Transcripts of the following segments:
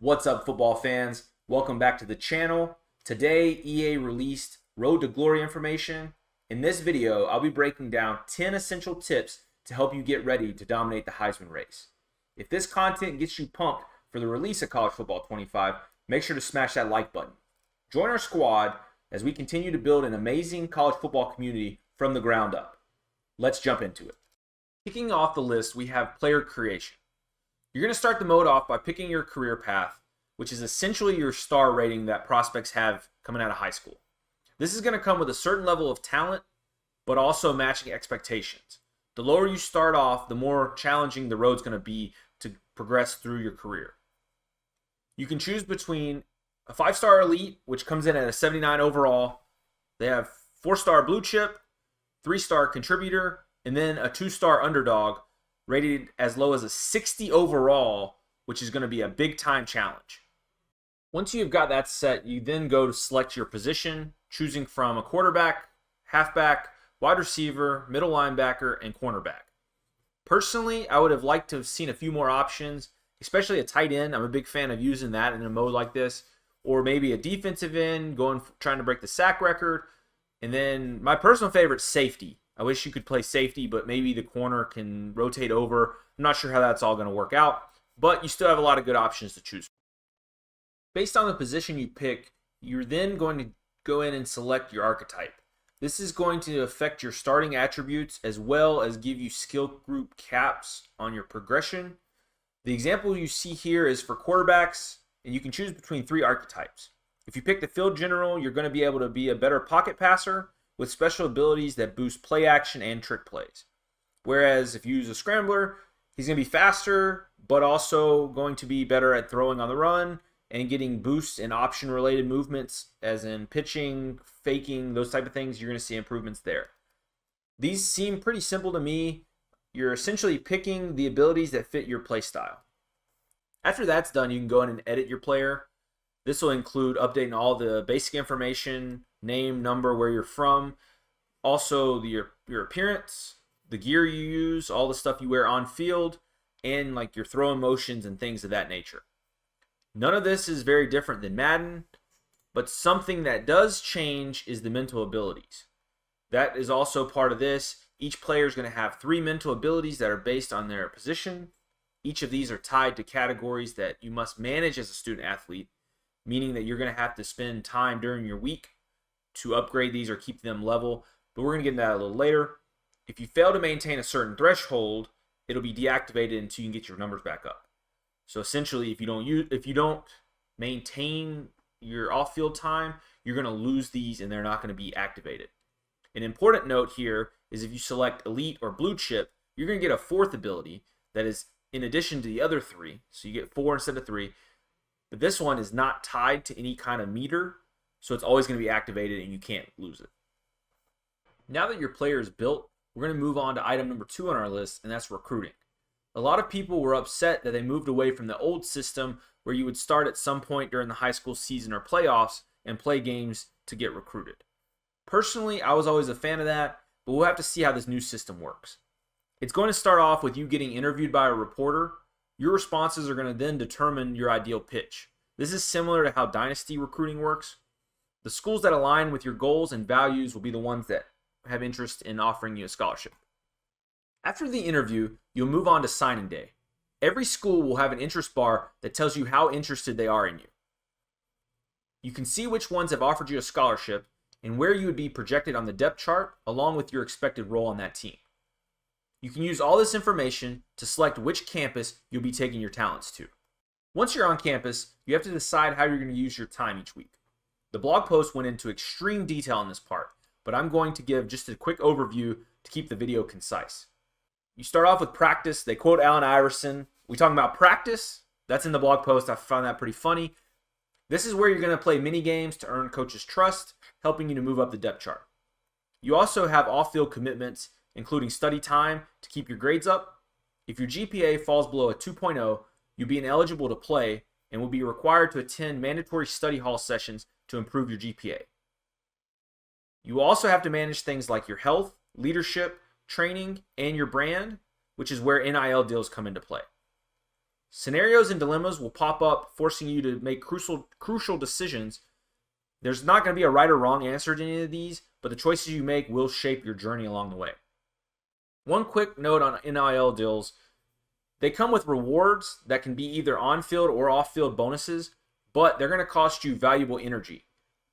What's up, football fans? Welcome back to the channel. Today, EA released Road to Glory information. In this video, I'll be breaking down 10 essential tips to help you get ready to dominate the Heisman race. If this content gets you pumped for the release of College Football 25, make sure to smash that like button. Join our squad as we continue to build an amazing college football community from the ground up. Let's jump into it. Kicking off the list, we have player creation. You're going to start the mode off by picking your career path, which is essentially your star rating that prospects have coming out of high school. This is going to come with a certain level of talent, but also matching expectations. The lower you start off, the more challenging the road's going to be to progress through your career. You can choose between a 5-star elite, which comes in at a 79 overall. They have 4-star blue chip, 3-star contributor, and then a 2-star underdog, rated as low as a 60 overall, which is going to be a big time challenge. Once you've got that set, you then go to select your position, choosing from a quarterback, halfback, wide receiver, middle linebacker, and cornerback. Personally, I would have liked to have seen a few more options, especially a tight end. I'm a big fan of using that in a mode like this, or maybe a defensive end, trying to break the sack record, and then my personal favorite, safety. I wish you could play safety, but maybe the corner can rotate over. I'm not sure how that's all going to work out, but you still have a lot of good options to choose from. Based on the position you pick, you're then going to go in and select your archetype. This is going to affect your starting attributes as well as give you skill group caps on your progression. The example you see here is for quarterbacks, and you can choose between 3 archetypes. If you pick the field general, you're going to be able to be a better pocket passer with special abilities that boost play action and trick plays. Whereas if you use a scrambler, he's going to be faster, but also going to be better at throwing on the run and getting boosts in option-related movements, as in pitching, faking, those type of things. You're going to see improvements there. These seem pretty simple to me. You're essentially picking the abilities that fit your play style. After that's done, you can go in and edit your player. This will include updating all the basic information, name, number, where you're from, also your appearance, the gear you use, all the stuff you wear on field, and like your throwing motions and things of that nature. None of this is very different than Madden, but something that does change is the mental abilities. That is also part of this. Each player is going to have 3 mental abilities that are based on their position. Each of these are tied to categories that you must manage as a student athlete, meaning that you're going to have to spend time during your week to upgrade these or keep them level, but we're going to get into that a little later. If you fail to maintain a certain threshold, it'll be deactivated until you can get your numbers back up. So essentially, if you don't maintain your off-field time, you're going to lose these and they're not going to be activated. An important note here is if you select elite or blue chip, you're going to get a 4th ability that is in addition to the other 3, so you get 4 instead of 3. But this one is not tied to any kind of meter, so it's always going to be activated and you can't lose it. Now that your player is built, we're going to move on to item number 2 on our list, and that's recruiting. A lot of people were upset that they moved away from the old system where you would start at some point during the high school season or playoffs and play games to get recruited. Personally, I was always a fan of that, but we'll have to see how this new system works. It's going to start off with you getting interviewed by a reporter. Your responses are going to then determine your ideal pitch. This is similar to how dynasty recruiting works. The schools that align with your goals and values will be the ones that have interest in offering you a scholarship. After the interview, you'll move on to signing day. Every school will have an interest bar that tells you how interested they are in you. You can see which ones have offered you a scholarship and where you would be projected on the depth chart along with your expected role on that team. You can use all this information to select which campus you'll be taking your talents to. Once you're on campus, you have to decide how you're going to use your time each week. The blog post went into extreme detail on this part, but I'm going to give just a quick overview to keep the video concise. You start off with practice. They quote Allen Iverson. We talking about practice? That's in the blog post. I found that pretty funny. This is where you're going to play mini games to earn coaches' trust, helping you to move up the depth chart. You also have off-field commitments, including study time to keep your grades up. If your GPA falls below a 2.0, you'll be ineligible to play and will be required to attend mandatory study hall sessions to improve your GPA. You also have to manage things like your health, leadership, training, and your brand, which is where NIL deals come into play. Scenarios and dilemmas will pop up, forcing you to make crucial decisions. There's not going to be a right or wrong answer to any of these, but the choices you make will shape your journey along the way. One quick note on NIL deals. They come with rewards that can be either on-field or off-field bonuses, but they're going to cost you valuable energy.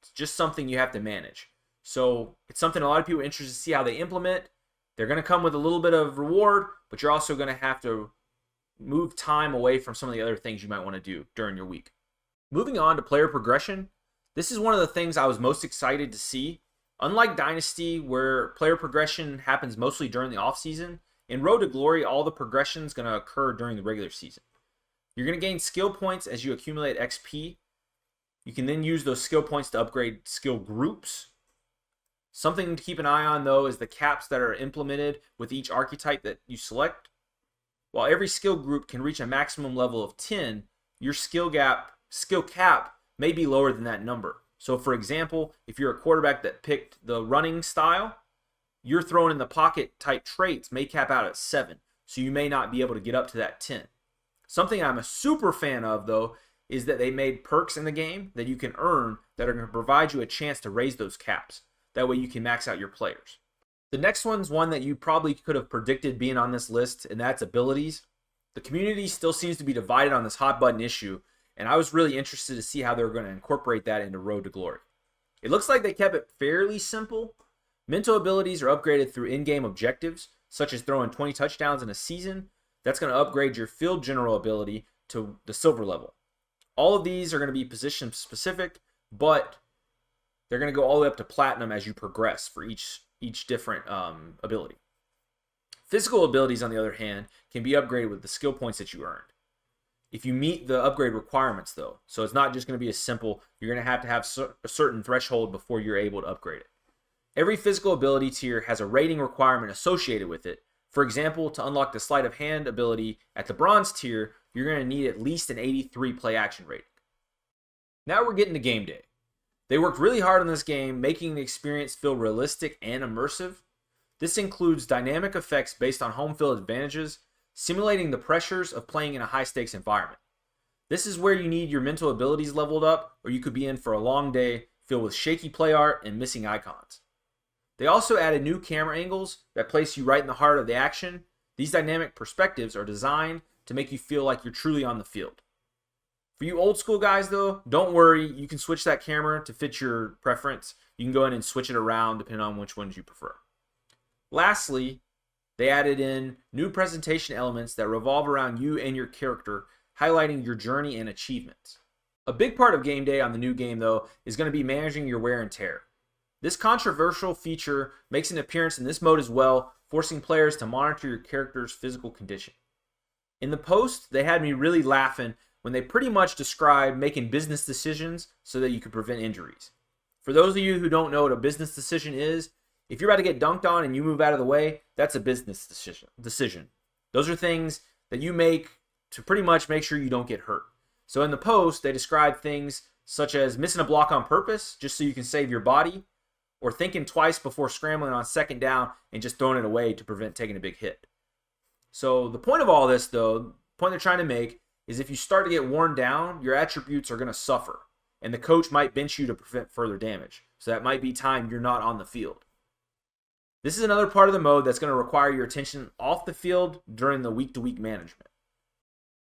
It's just something you have to manage. So it's something a lot of people are interested to see how they implement. They're going to come with a little bit of reward, but you're also going to have to move time away from some of the other things you might want to do during your week. Moving on to player progression. This is one of the things I was most excited to see. Unlike Dynasty, where player progression happens mostly during the offseason, in Road to Glory, all the progression is going to occur during the regular season. You're going to gain skill points as you accumulate XP. You can then use those skill points to upgrade skill groups. Something to keep an eye on, though, is the caps that are implemented with each archetype that you select. While every skill group can reach a maximum level of 10, your skill cap may be lower than that number. So, for example, if you're a quarterback that picked the running style, your throwing in the pocket type traits may cap out at 7, so you may not be able to get up to that 10. Something I'm a super fan of, though, is that they made perks in the game that you can earn that are going to provide you a chance to raise those caps. That way you can max out your players. The next one's one that you probably could have predicted being on this list, and that's abilities. The community still seems to be divided on this hot button issue, and I was really interested to see how they're going to incorporate that into Road to Glory. It looks like they kept it fairly simple. Mental abilities are upgraded through in-game objectives, such as throwing 20 touchdowns in a season. That's going to upgrade your field general ability to the silver level. All of these are going to be position specific, but they're going to go all the way up to platinum as you progress for each different ability. Physical abilities, on the other hand, can be upgraded with the skill points that you earned. If you meet the upgrade requirements, though, so it's not just going to be as simple, you're going to have a certain threshold before you're able to upgrade it. Every physical ability tier has a rating requirement associated with it. For example, to unlock the sleight of hand ability at the bronze tier, you're going to need at least an 83 play action rating. Now we're getting to game day. They worked really hard on this game, making the experience feel realistic and immersive. This includes dynamic effects based on home field advantages, simulating the pressures of playing in a high-stakes environment. This is where you need your mental abilities leveled up, or you could be in for a long day filled with shaky play art and missing icons. They also added new camera angles that place you right in the heart of the action. These dynamic perspectives are designed to make you feel like you're truly on the field. For you old school guys, though, don't worry. You can switch that camera to fit your preference. You can go in and switch it around depending on which ones you prefer. Lastly, they added in new presentation elements that revolve around you and your character, highlighting your journey and achievements. A big part of game day on the new game, though, is going to be managing your wear and tear. This controversial feature makes an appearance in this mode as well, forcing players to monitor your character's physical condition. In the post, they had me really laughing when they pretty much described making business decisions so that you could prevent injuries. For those of you who don't know what a business decision is, if you're about to get dunked on and you move out of the way, that's a business decision. Those are things that you make to pretty much make sure you don't get hurt. So in the post, they describe things such as missing a block on purpose just so you can save your body, or thinking twice before scrambling on second down and just throwing it away to prevent taking a big hit. So the point of all this, though, the point they're trying to make is if you start to get worn down, your attributes are going to suffer, and the coach might bench you to prevent further damage. So that might be time you're not on the field. This is another part of the mode that's going to require your attention off the field during the week-to-week management.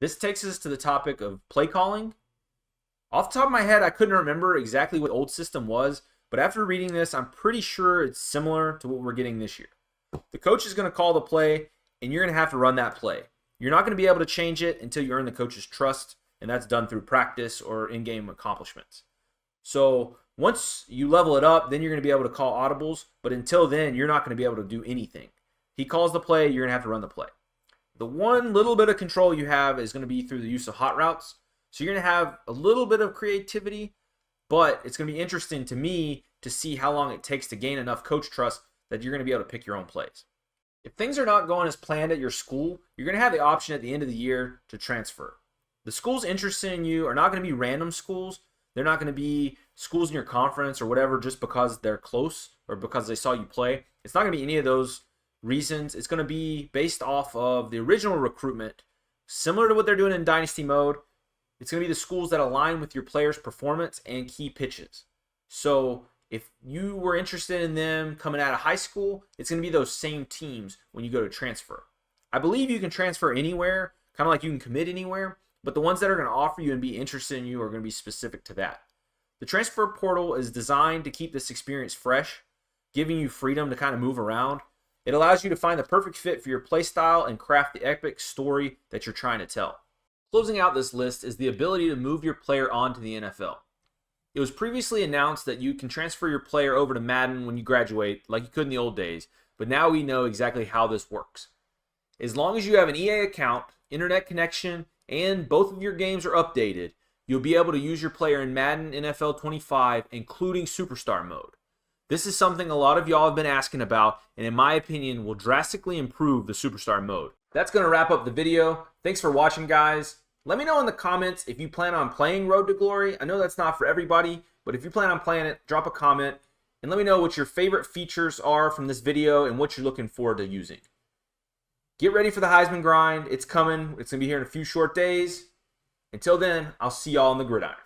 This takes us to the topic of play calling. Off the top of my head, I couldn't remember exactly what the old system was, but after reading this, I'm pretty sure it's similar to what we're getting this year. The coach is going to call the play, and you're going to have to run that play. You're not going to be able to change it until you earn the coach's trust, and that's done through practice or in-game accomplishments. So once you level it up, then you're going to be able to call audibles, but until then, you're not going to be able to do anything. He calls the play, you're going to have to run the play. The one little bit of control you have is going to be through the use of hot routes. So you're going to have a little bit of creativity, but it's going to be interesting to me to see how long it takes to gain enough coach trust that you're going to be able to pick your own plays. If things are not going as planned at your school, you're going to have the option at the end of the year to transfer. The schools interested in you are not going to be random schools. They're not going to be schools in your conference or whatever just because they're close or because they saw you play. It's not going to be any of those reasons. It's going to be based off of the original recruitment Similar to what they're doing in Dynasty mode, it's going to be the schools that align with your player's performance and key pitches. So if you were interested in them coming out of high school, it's going to be those same teams when you go to transfer. I believe you can transfer anywhere, kind of like you can commit anywhere, but the ones that are going to offer you and be interested in you are going to be specific to that. The transfer portal is designed to keep this experience fresh, giving you freedom to kind of move around. It allows you to find the perfect fit for your play style and craft the epic story that you're trying to tell. Closing out this list is the ability to move your player on to the NFL. It was previously announced that you can transfer your player over to Madden when you graduate, like you could in the old days, but now we know exactly how this works. As long as you have an EA account, internet connection, and both of your games are updated, you'll be able to use your player in Madden NFL 25, including Superstar mode. This is something a lot of y'all have been asking about, and in my opinion, will drastically improve the Superstar mode. That's going to wrap up the video. Thanks for watching, guys. Let me know in the comments if you plan on playing Road to Glory. I know that's not for everybody, but if you plan on playing it, drop a comment, and let me know what your favorite features are from this video and what you're looking forward to using. Get ready for the Heisman grind. It's coming. It's going to be here in a few short days. Until then, I'll see y'all on the gridiron.